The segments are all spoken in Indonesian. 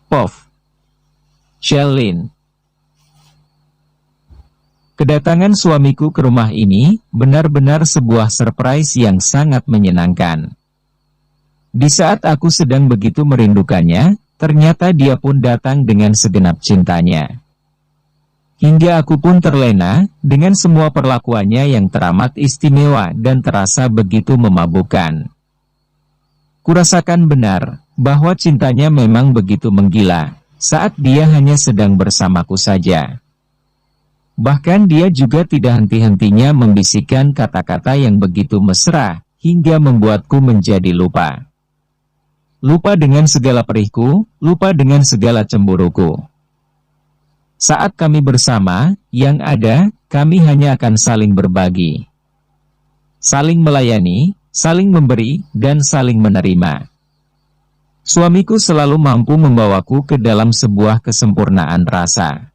Pof. Shelin. Kedatangan suamiku ke rumah ini benar-benar sebuah surprise yang sangat menyenangkan. Di saat aku sedang begitu merindukannya, ternyata dia pun datang dengan segenap cintanya. Hingga aku pun terlena dengan semua perlakuannya yang teramat istimewa dan terasa begitu memabukkan. Kurasakan benar bahwa cintanya memang begitu menggila saat dia hanya sedang bersamaku saja. Bahkan dia juga tidak henti-hentinya membisikkan kata-kata yang begitu mesra, hingga membuatku menjadi lupa. Lupa dengan segala perihku, lupa dengan segala cemburuku. Saat kami bersama, yang ada, kami hanya akan saling berbagi. Saling melayani, saling memberi, dan saling menerima. Suamiku selalu mampu membawaku ke dalam sebuah kesempurnaan rasa.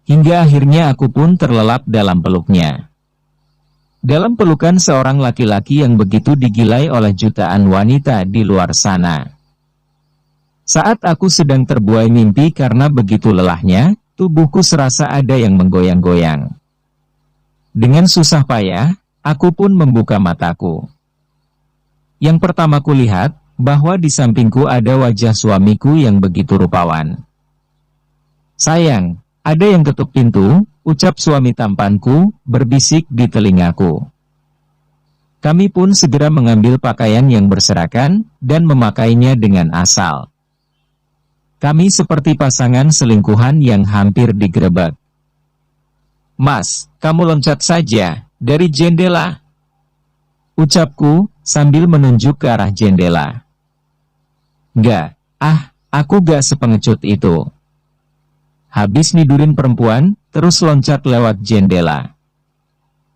Hingga akhirnya aku pun terlelap dalam peluknya. Dalam pelukan seorang laki-laki yang begitu digilai oleh jutaan wanita di luar sana. Saat aku sedang terbuai mimpi karena begitu lelahnya, tubuhku serasa ada yang menggoyang-goyang. Dengan susah payah, aku pun membuka mataku. Yang pertama kulihat, bahwa di sampingku ada wajah suamiku yang begitu rupawan. "Sayang, ada yang ketuk pintu," ucap suami tampanku, berbisik di telingaku. Kami pun segera mengambil pakaian yang berserakan, dan memakainya dengan asal. Kami seperti pasangan selingkuhan yang hampir digerebek. "Mas, kamu loncat saja, dari jendela," ucapku, sambil menunjuk ke arah jendela. "Gak, aku gak sepengecut itu." Habis nidurin perempuan, terus loncat lewat jendela.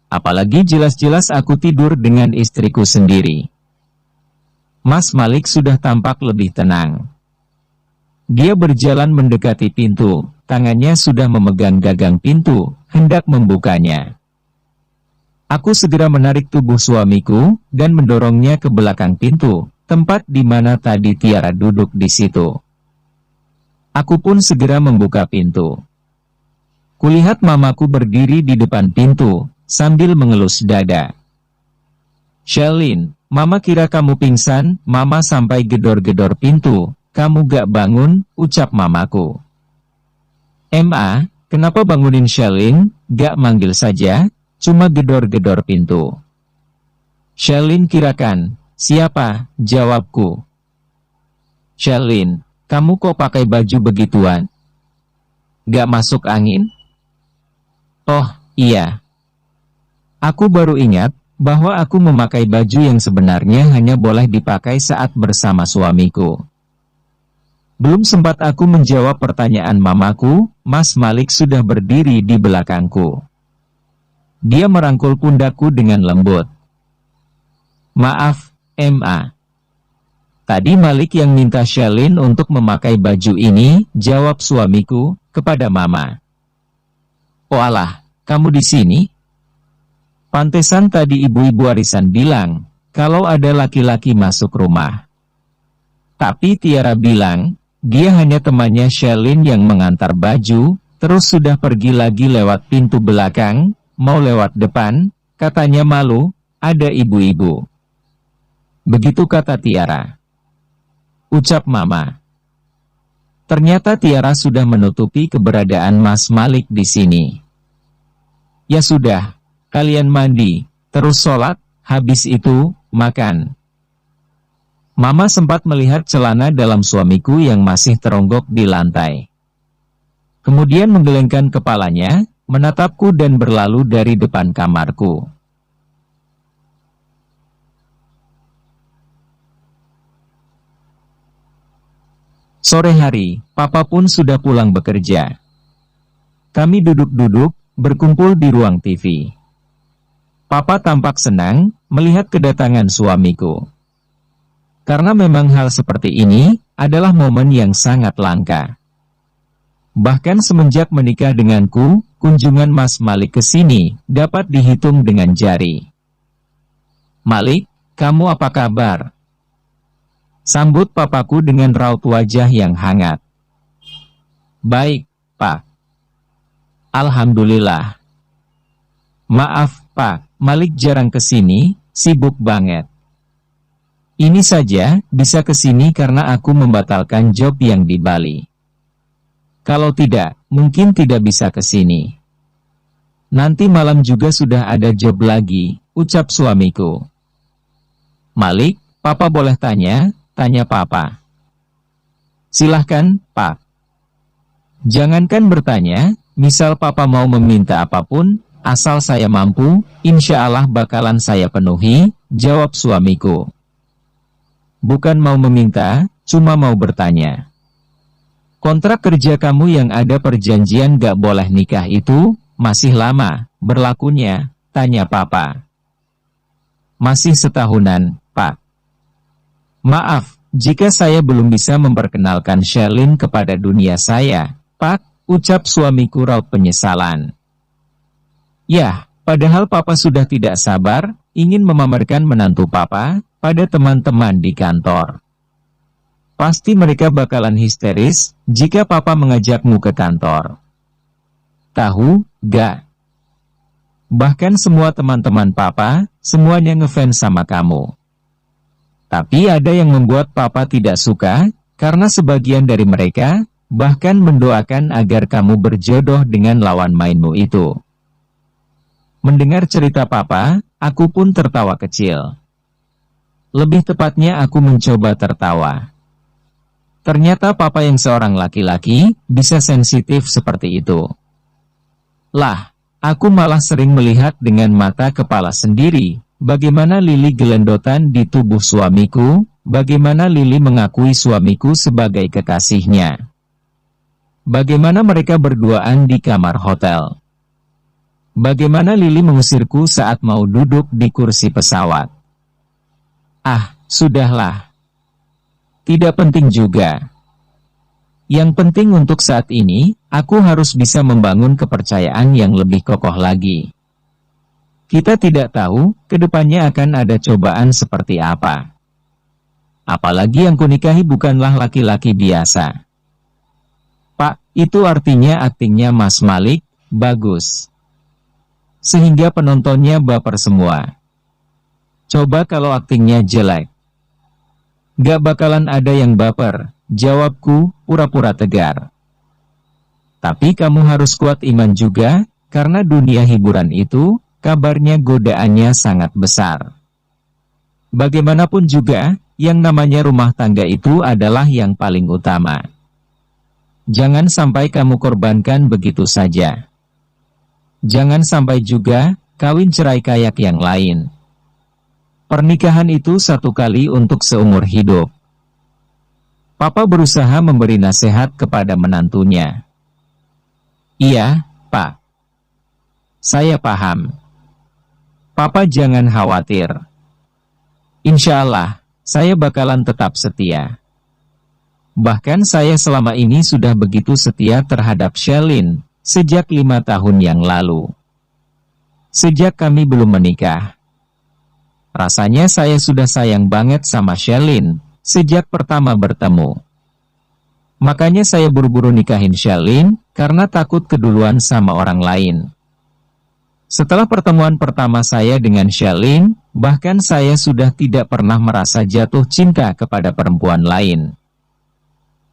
Apalagi jelas-jelas aku tidur dengan istriku sendiri. Mas Malik sudah tampak lebih tenang. Dia berjalan mendekati pintu, tangannya sudah memegang gagang pintu, hendak membukanya. Aku segera menarik tubuh suamiku, dan mendorongnya ke belakang pintu, tempat di mana tadi Tiara duduk di situ. Aku pun segera membuka pintu. Kulihat mamaku berdiri di depan pintu, sambil mengelus dada. "Shelin, mama kira kamu pingsan, mama sampai gedor-gedor pintu, kamu gak bangun," ucap mamaku. "Ma, kenapa bangunin Shelin, gak manggil saja, cuma gedor-gedor pintu." "Shelin kirakan, siapa?" jawabku. "Shelin, kamu kok pakai baju begituan? Gak masuk angin?" "Oh, iya. Aku baru ingat bahwa aku memakai baju yang sebenarnya hanya boleh dipakai saat bersama suamiku." Belum sempat aku menjawab pertanyaan mamaku, Mas Malik sudah berdiri di belakangku. Dia merangkul pundakku dengan lembut. "Maaf, Ma. Tadi Malik yang minta Shelin untuk memakai baju ini," jawab suamiku, kepada mama. "Oh alah, kamu di sini? Pantesan tadi ibu-ibu arisan bilang, kalau ada laki-laki masuk rumah. Tapi Tiara bilang, dia hanya temannya Shelin yang mengantar baju, terus sudah pergi lagi lewat pintu belakang, mau lewat depan, katanya malu, ada ibu-ibu." Begitu kata Tiara. Ucap mama. Ternyata Tiara sudah menutupi keberadaan Mas Malik di sini. "Ya sudah, kalian mandi, terus sholat, habis itu, makan." Mama sempat melihat celana dalam suamiku yang masih teronggok di lantai. Kemudian menggelengkan kepalanya, menatapku dan berlalu dari depan kamarku. Sore hari, Papa pun sudah pulang bekerja. Kami duduk-duduk, berkumpul di ruang TV. Papa tampak senang melihat kedatangan suamiku. Karena memang hal seperti ini adalah momen yang sangat langka. Bahkan semenjak menikah denganku, kunjungan Mas Malik ke sini dapat dihitung dengan jari. "Malik, kamu apa kabar?" Sambut papaku dengan raut wajah yang hangat. Baik, Pak. Alhamdulillah. Maaf, Pak, Malik jarang kesini, sibuk banget. Ini saja, bisa kesini karena aku membatalkan job yang di Bali. Kalau tidak, mungkin tidak bisa kesini. Nanti malam juga sudah ada job lagi, ucap suamiku. Malik, Papa boleh tanya? Tanya Papa. Silahkan, Pak. Jangankan bertanya, misal Papa mau meminta apapun, asal saya mampu, insya Allah bakalan saya penuhi, jawab suamiku. Bukan mau meminta, cuma mau bertanya. Kontrak kerja kamu yang ada perjanjian gak boleh nikah itu, masih lama, berlakunya, tanya Papa. Masih setahunan, Pak. Maaf, jika saya belum bisa memperkenalkan Sherlyn kepada dunia saya, Pak, ucap suamiku raut penyesalan. Yah, padahal Papa sudah tidak sabar, ingin memamerkan menantu Papa pada teman-teman di kantor. Pasti mereka bakalan histeris jika Papa mengajakmu ke kantor. Tahu, gak? Bahkan semua teman-teman Papa, semuanya ngefans sama kamu. Tapi ada yang membuat Papa tidak suka, karena sebagian dari mereka, bahkan mendoakan agar kamu berjodoh dengan lawan mainmu itu. Mendengar cerita Papa, aku pun tertawa kecil. Lebih tepatnya aku mencoba tertawa. Ternyata Papa yang seorang laki-laki, bisa sensitif seperti itu. Lah, aku malah sering melihat dengan mata kepala sendiri, bagaimana Lili gelendotan di tubuh suamiku, bagaimana Lili mengakui suamiku sebagai kekasihnya. Bagaimana mereka berduaan di kamar hotel. Bagaimana Lili mengusirku saat mau duduk di kursi pesawat. Ah, sudahlah. Tidak penting juga. Yang penting untuk saat ini, aku harus bisa membangun kepercayaan yang lebih kokoh lagi. Kita tidak tahu, kedepannya akan ada cobaan seperti apa. Apalagi yang kunikahi bukanlah laki-laki biasa. Pak, itu artinya aktingnya Mas Malik, bagus. Sehingga penontonnya baper semua. Coba kalau aktingnya jelek. Gak bakalan ada yang baper, jawabku, pura-pura tegar. Tapi kamu harus kuat iman juga, karena dunia hiburan itu, kabarnya godaannya sangat besar. Bagaimanapun juga, yang namanya rumah tangga itu adalah yang paling utama. Jangan sampai kamu korbankan begitu saja. Jangan sampai juga, kawin cerai kayak yang lain. Pernikahan itu satu kali untuk seumur hidup. Papa berusaha memberi nasihat kepada menantunya. Iya, Pak. Saya paham. Papa jangan khawatir. Insya Allah, saya bakalan tetap setia. Bahkan saya selama ini sudah begitu setia terhadap Sherlyn, sejak 5 tahun yang lalu. Sejak kami belum menikah. Rasanya saya sudah sayang banget sama Sherlyn, sejak pertama bertemu. Makanya saya buru-buru nikahin Sherlyn, karena takut keduluan sama orang lain. Setelah pertemuan pertama saya dengan Sherlyn, bahkan saya sudah tidak pernah merasa jatuh cinta kepada perempuan lain.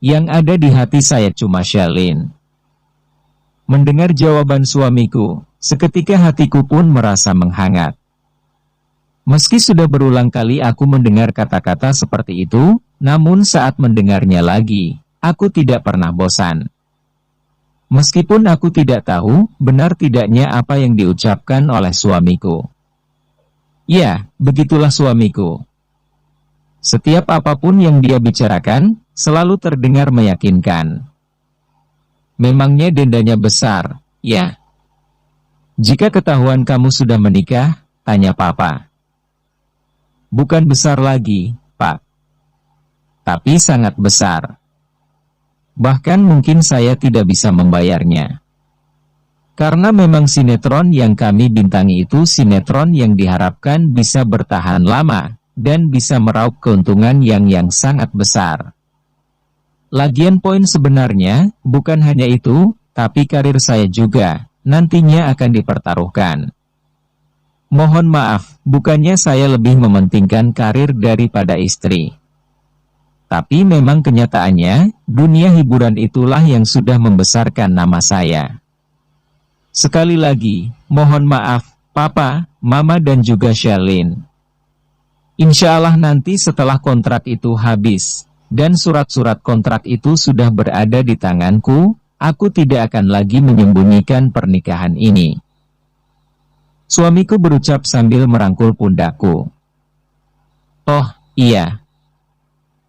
Yang ada di hati saya cuma Sherlyn. Mendengar jawaban suamiku, seketika hatiku pun merasa menghangat. Meski sudah berulang kali aku mendengar kata-kata seperti itu, namun saat mendengarnya lagi, aku tidak pernah bosan. Meskipun aku tidak tahu benar tidaknya apa yang diucapkan oleh suamiku. Ya, begitulah suamiku. Setiap apapun yang dia bicarakan, selalu terdengar meyakinkan. Memangnya dendanya besar, ya? Jika ketahuan kamu sudah menikah, tanya Papa. Bukan besar lagi, Pak. Tapi sangat besar. Bahkan mungkin saya tidak bisa membayarnya. Karena memang sinetron yang kami bintangi itu sinetron yang diharapkan bisa bertahan lama, dan bisa meraup keuntungan yang sangat besar. Lagian poin sebenarnya, bukan hanya itu, tapi karir saya juga, nantinya akan dipertaruhkan. Mohon maaf, bukannya saya lebih mementingkan karir daripada istri. Tapi memang kenyataannya, dunia hiburan itulah yang sudah membesarkan nama saya. Sekali lagi, mohon maaf, Papa, Mama dan juga Sherlyn. Insya Allah nanti setelah kontrak itu habis, dan surat-surat kontrak itu sudah berada di tanganku, aku tidak akan lagi menyembunyikan pernikahan ini. Suamiku berucap sambil merangkul pundakku. Oh, iya.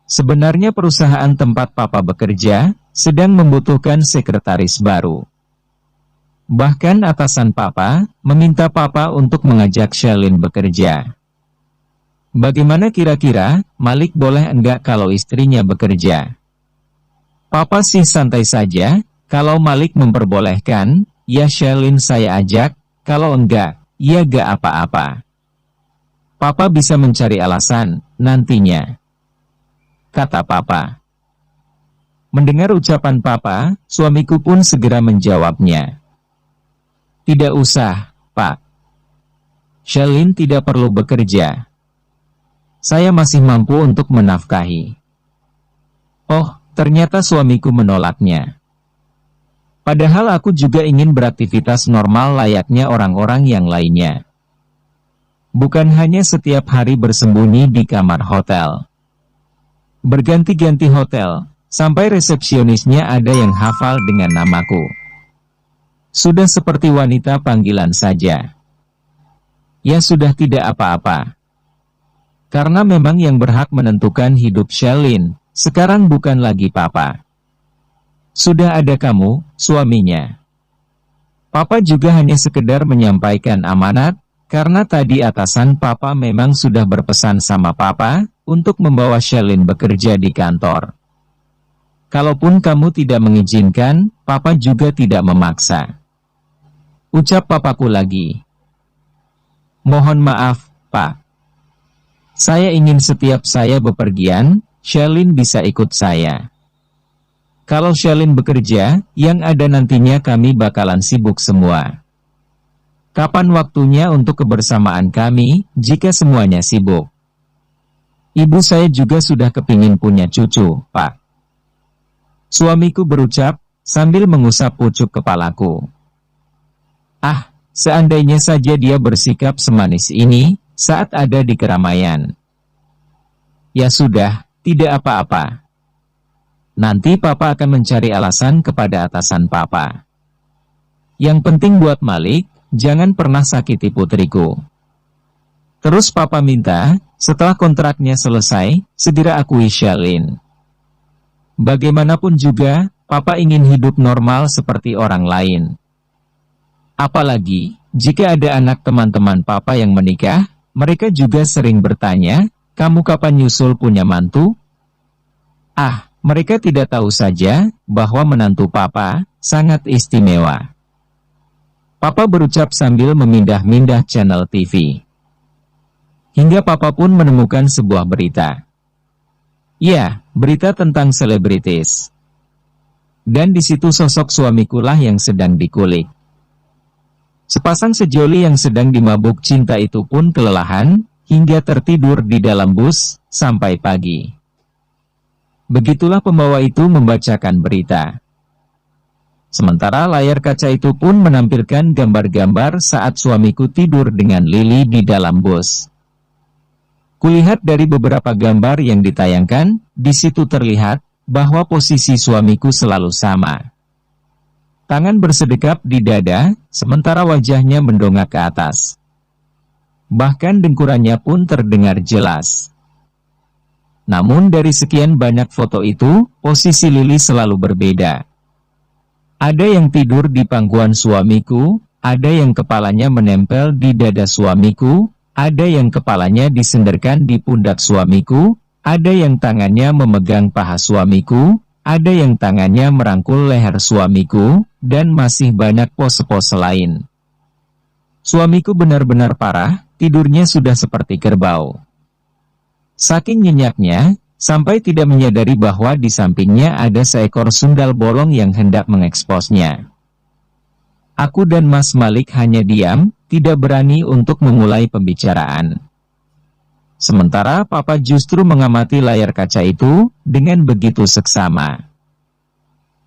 Sebenarnya perusahaan tempat Papa bekerja, sedang membutuhkan sekretaris baru. Bahkan atasan Papa, meminta Papa untuk mengajak Sherlyn bekerja. Bagaimana kira-kira, Malik boleh enggak kalau istrinya bekerja? Papa sih santai saja, kalau Malik memperbolehkan, ya Sherlyn saya ajak, kalau enggak, ya gak apa-apa. Papa bisa mencari alasan, nantinya. Kata Papa. Mendengar ucapan Papa, suamiku pun segera menjawabnya. Tidak usah, Pak. Sherlyn tidak perlu bekerja. Saya masih mampu untuk menafkahi. Oh, ternyata suamiku menolaknya. Padahal aku juga ingin beraktivitas normal layaknya orang-orang yang lainnya. Bukan hanya setiap hari bersembunyi di kamar hotel. Berganti-ganti hotel, sampai resepsionisnya ada yang hafal dengan namaku. Sudah seperti wanita panggilan saja. Ya sudah tidak apa-apa. Karena memang yang berhak menentukan hidup Sherlyn, sekarang bukan lagi Papa. Sudah ada kamu, suaminya. Papa juga hanya sekedar menyampaikan amanat, karena tadi atasan Papa memang sudah berpesan sama Papa, untuk membawa Sherlyn bekerja di kantor. Kalaupun kamu tidak mengizinkan, Papa juga tidak memaksa. Ucap papaku lagi. Mohon maaf, Pak. Saya ingin setiap saya bepergian, Sherlyn bisa ikut saya. Kalau Sherlyn bekerja, yang ada nantinya kami bakalan sibuk semua. Kapan waktunya untuk kebersamaan kami, jika semuanya sibuk? Ibu saya juga sudah kepingin punya cucu, Pak. Suamiku berucap, sambil mengusap pucuk kepalaku. Ah, seandainya saja dia bersikap semanis ini, saat ada di keramaian. Ya sudah, tidak apa-apa. Nanti Papa akan mencari alasan kepada atasan Papa. Yang penting buat Malik, jangan pernah sakiti putriku. Terus Papa minta, setelah kontraknya selesai, segera akui Sherlyn. Bagaimanapun juga, Papa ingin hidup normal seperti orang lain. Apalagi, jika ada anak teman-teman Papa yang menikah, mereka juga sering bertanya, kamu kapan nyusul punya mantu? Ah, mereka tidak tahu saja, bahwa menantu Papa, sangat istimewa. Papa berucap sambil memindah-mindah channel TV. Hingga Papa pun menemukan sebuah berita. Ya, berita tentang selebritis. Dan di situ sosok suamikulah yang sedang dikulik. Sepasang sejoli yang sedang dimabuk cinta itu pun kelelahan, hingga tertidur di dalam bus, sampai pagi. Begitulah pembawa itu membacakan berita. Sementara layar kaca itu pun menampilkan gambar-gambar saat suamiku tidur dengan Lily di dalam bus. Kulihat dari beberapa gambar yang ditayangkan, di situ terlihat bahwa posisi suamiku selalu sama. Tangan bersedekap di dada, sementara wajahnya mendongak ke atas. Bahkan dengkurannya pun terdengar jelas. Namun dari sekian banyak foto itu, posisi Lily selalu berbeda. Ada yang tidur di pangkuan suamiku, ada yang kepalanya menempel di dada suamiku, ada yang kepalanya disenderkan di pundak suamiku, ada yang tangannya memegang paha suamiku, ada yang tangannya merangkul leher suamiku, dan masih banyak pose-pose lain. Suamiku benar-benar parah, tidurnya sudah seperti kerbau. Saking nyenyaknya, sampai tidak menyadari bahwa di sampingnya ada seekor sundal bolong yang hendak mengeksposnya. Aku dan Mas Malik hanya diam, tidak berani untuk memulai pembicaraan. Sementara Papa justru mengamati layar kaca itu dengan begitu seksama.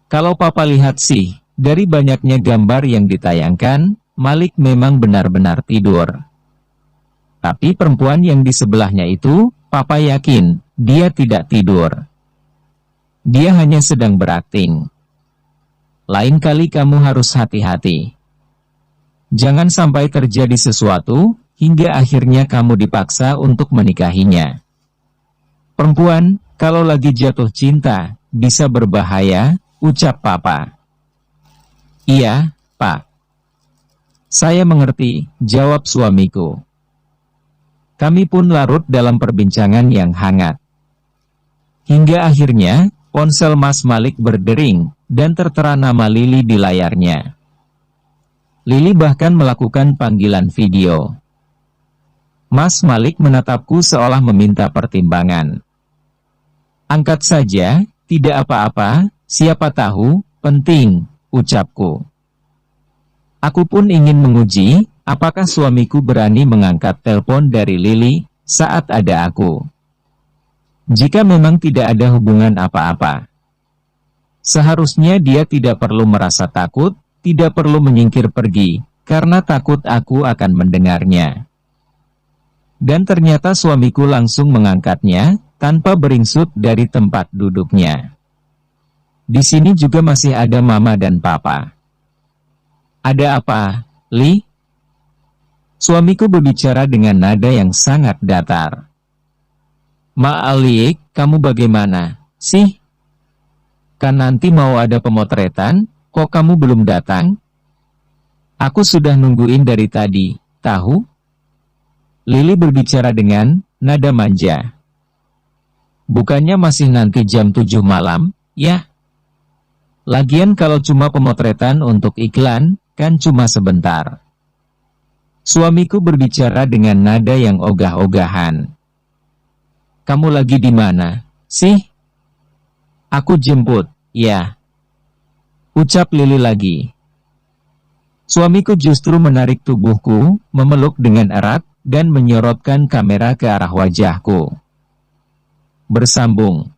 Kalau Papa lihat sih, dari banyaknya gambar yang ditayangkan, Malik memang benar-benar tidur. Tapi perempuan yang di sebelahnya itu, Papa yakin, dia tidak tidur. Dia hanya sedang berakting. Lain kali kamu harus hati-hati. Jangan sampai terjadi sesuatu, hingga akhirnya kamu dipaksa untuk menikahinya. Perempuan, kalau lagi jatuh cinta, bisa berbahaya, ucap Papa. Iya, Pak. Saya mengerti, jawab suamiku. Kami pun larut dalam perbincangan yang hangat. Hingga akhirnya, ponsel Mas Malik berdering, dan tertera nama Lili di layarnya. Lili bahkan melakukan panggilan video. Mas Malik menatapku seolah meminta pertimbangan. Angkat saja, tidak apa-apa, siapa tahu, penting, ucapku. Aku pun ingin menguji, apakah suamiku berani mengangkat telepon dari Lili saat ada aku. Jika memang tidak ada hubungan apa-apa, seharusnya dia tidak perlu merasa takut, tidak perlu menyingkir pergi, karena takut aku akan mendengarnya. Dan ternyata suamiku langsung mengangkatnya, tanpa beringsut dari tempat duduknya. Di sini juga masih ada Mama dan Papa. Ada apa, Li? Suamiku berbicara dengan nada yang sangat datar. Ma Alik, kamu bagaimana, sih? Kan nanti mau ada pemotretan, kok kamu belum datang? Aku sudah nungguin dari tadi, tahu? Lili berbicara dengan nada manja. Bukannya masih nanti jam 7 malam, ya? Lagian kalau cuma pemotretan untuk iklan, kan cuma sebentar. Suamiku berbicara dengan nada yang ogah-ogahan. Kamu lagi di mana, sih? Aku jemput, ya. Ucap Lili lagi. Suamiku justru menarik tubuhku, memeluk dengan erat, dan menyorotkan kamera ke arah wajahku. Bersambung.